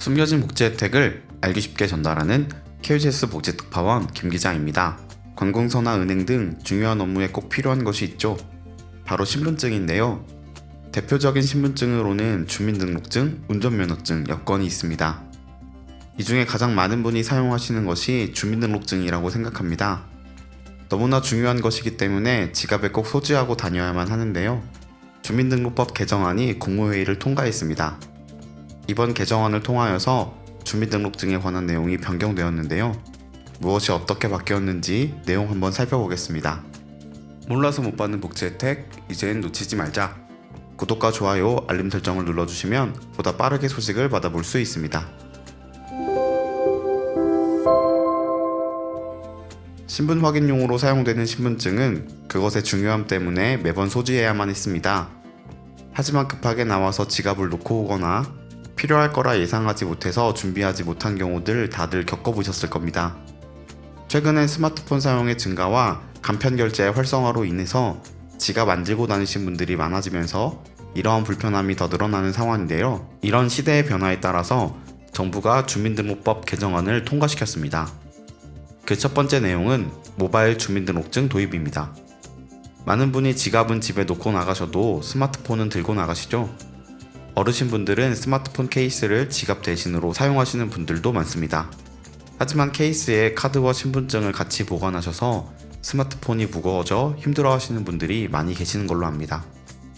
숨겨진 복지 혜택을 알기 쉽게 전달하는 KGS 복지특파원 김기자입니다. 관공서나 은행 등 중요한 업무에 꼭 필요한 것이 있죠. 바로 신분증인데요. 대표적인 신분증으로는 주민등록증, 운전면허증, 여권이 있습니다. 이 중에 가장 많은 분이 사용하시는 것이 주민등록증이라고 생각합니다. 너무나 중요한 것이기 때문에 지갑에 꼭 소지하고 다녀야만 하는데요. 주민등록법 개정안이 국무회의를 통과했습니다. 이번 개정안을 통하여서 주민등록증에 관한 내용이 변경되었는데요. 무엇이 어떻게 바뀌었는지 내용 한번 살펴보겠습니다. 몰라서 못 받는 복지 혜택, 이젠 놓치지 말자. 구독과 좋아요, 알림 설정을 눌러주시면 보다 빠르게 소식을 받아볼 수 있습니다. 신분 확인용으로 사용되는 신분증은 그것의 중요함 때문에 매번 소지해야만 했습니다. 하지만 급하게 나와서 지갑을 놓고 오거나 필요할 거라 예상하지 못해서 준비하지 못한 경우들 다들 겪어보셨을 겁니다. 최근엔 스마트폰 사용의 증가와 간편 결제의 활성화로 인해서 지갑 안 들고 다니신 분들이 많아지면서 이러한 불편함이 더 늘어나는 상황인데요. 이런 시대의 변화에 따라서 정부가 주민등록법 개정안을 통과시켰습니다. 그 첫 번째 내용은 모바일 주민등록증 도입입니다. 많은 분이 지갑은 집에 놓고 나가셔도 스마트폰은 들고 나가시죠? 어르신분들은 스마트폰 케이스를 지갑 대신으로 사용하시는 분들도 많습니다. 하지만 케이스에 카드와 신분증을 같이 보관하셔서 스마트폰이 무거워져 힘들어하시는 분들이 많이 계시는 걸로 압니다.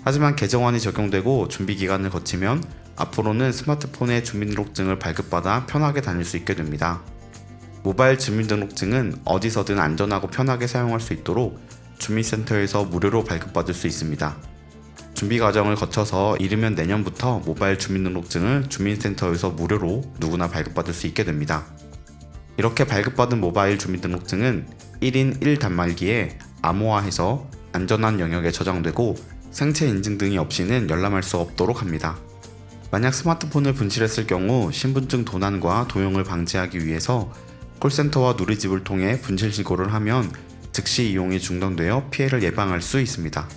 하지만 개정안이 적용되고 준비기간을 거치면 앞으로는 스마트폰에 주민등록증을 발급받아 편하게 다닐 수 있게 됩니다. 모바일 주민등록증은 어디서든 안전하고 편하게 사용할 수 있도록 주민센터에서 무료로 발급받을 수 있습니다. 준비 과정을 거쳐서 이르면 내년부터 모바일 주민등록증을 주민센터에서 무료로 누구나 발급받을 수 있게 됩니다. 이렇게 발급받은 모바일 주민등록증은 1인 1단말기에 암호화해서 안전한 영역에 저장되고 생체 인증 등이 없이는 열람할 수 없도록 합니다. 만약 스마트폰을 분실했을 경우 신분증 도난과 도용을 방지하기 위해서 콜센터와 누리집을 통해 분실 신고를 하면 즉시 이용이 중단되어 피해를 예방할 수 있습니다.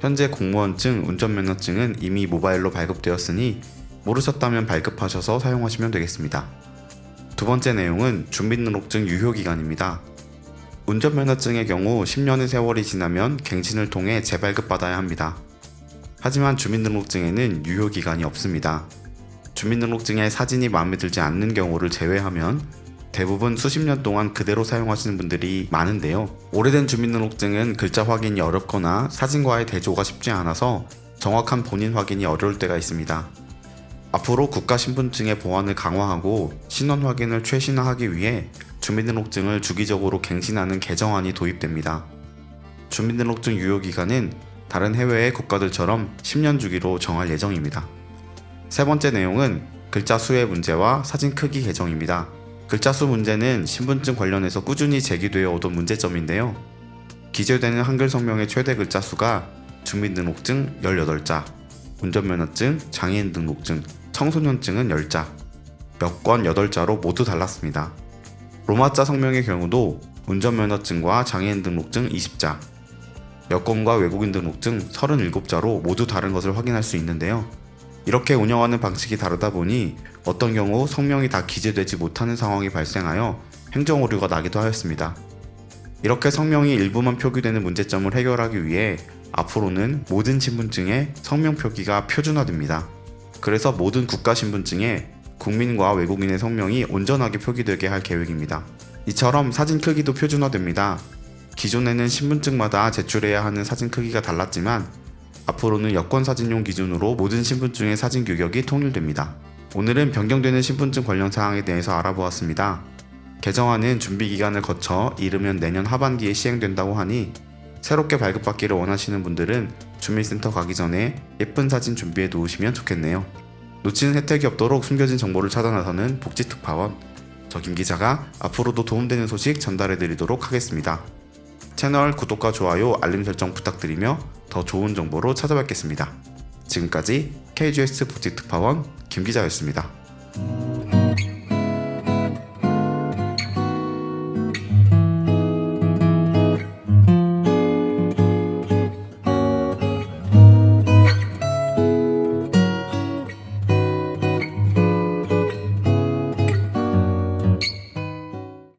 현재 공무원증, 운전면허증은 이미 모바일로 발급되었으니 모르셨다면 발급하셔서 사용하시면 되겠습니다. 두 번째 내용은 주민등록증 유효기간입니다. 운전면허증의 경우 10년의 세월이 지나면 갱신을 통해 재발급받아야 합니다. 하지만 주민등록증에는 유효기간이 없습니다. 주민등록증에 사진이 마음에 들지 않는 경우를 제외하면 대부분 수십 년 동안 그대로 사용하시는 분들이 많은데요. 오래된 주민등록증은 글자 확인이 어렵거나 사진과의 대조가 쉽지 않아서 정확한 본인 확인이 어려울 때가 있습니다. 앞으로 국가신분증의 보안을 강화하고 신원 확인을 최신화하기 위해 주민등록증을 주기적으로 갱신하는 개정안이 도입됩니다. 주민등록증 유효기간은 다른 해외의 국가들처럼 10년 주기로 정할 예정입니다. 세 번째 내용은 글자 수의 문제와 사진 크기 개정입니다. 글자 수 문제는 신분증 관련해서 꾸준히 제기되어 오던 문제점인데요. 기재되는 한글 성명의 최대 글자 수가 주민등록증 18자, 운전면허증, 장애인 등록증, 청소년증은 10자, 여권 8자로 모두 달랐습니다. 로마자 성명의 경우도 운전면허증과 장애인 등록증 20자, 여권과 외국인 등록증 37자로 모두 다른 것을 확인할 수 있는데요. 이렇게 운영하는 방식이 다르다 보니 어떤 경우 성명이 다 기재되지 못하는 상황이 발생하여 행정오류가 나기도 하였습니다. 이렇게 성명이 일부만 표기되는 문제점을 해결하기 위해 앞으로는 모든 신분증에 성명 표기가 표준화됩니다. 그래서 모든 국가신분증에 국민과 외국인의 성명이 온전하게 표기되게 할 계획입니다. 이처럼 사진 크기도 표준화됩니다. 기존에는 신분증마다 제출해야 하는 사진 크기가 달랐지만 앞으로는 여권 사진용 기준으로 모든 신분증의 사진 규격이 통일됩니다. 오늘은 변경되는 신분증 관련 사항에 대해서 알아보았습니다. 개정안은 준비 기간을 거쳐 이르면 내년 하반기에 시행된다고 하니 새롭게 발급받기를 원하시는 분들은 주민센터 가기 전에 예쁜 사진 준비해 놓으시면 좋겠네요. 놓치는 혜택이 없도록 숨겨진 정보를 찾아 나서는 복지특파원, 저 김기자가 앞으로도 도움되는 소식 전달해 드리도록 하겠습니다. 채널 구독과 좋아요, 알림 설정 부탁드리며 더 좋은 정보로 찾아뵙겠습니다. 지금까지 KGS 복지특파원 김기자였습니다.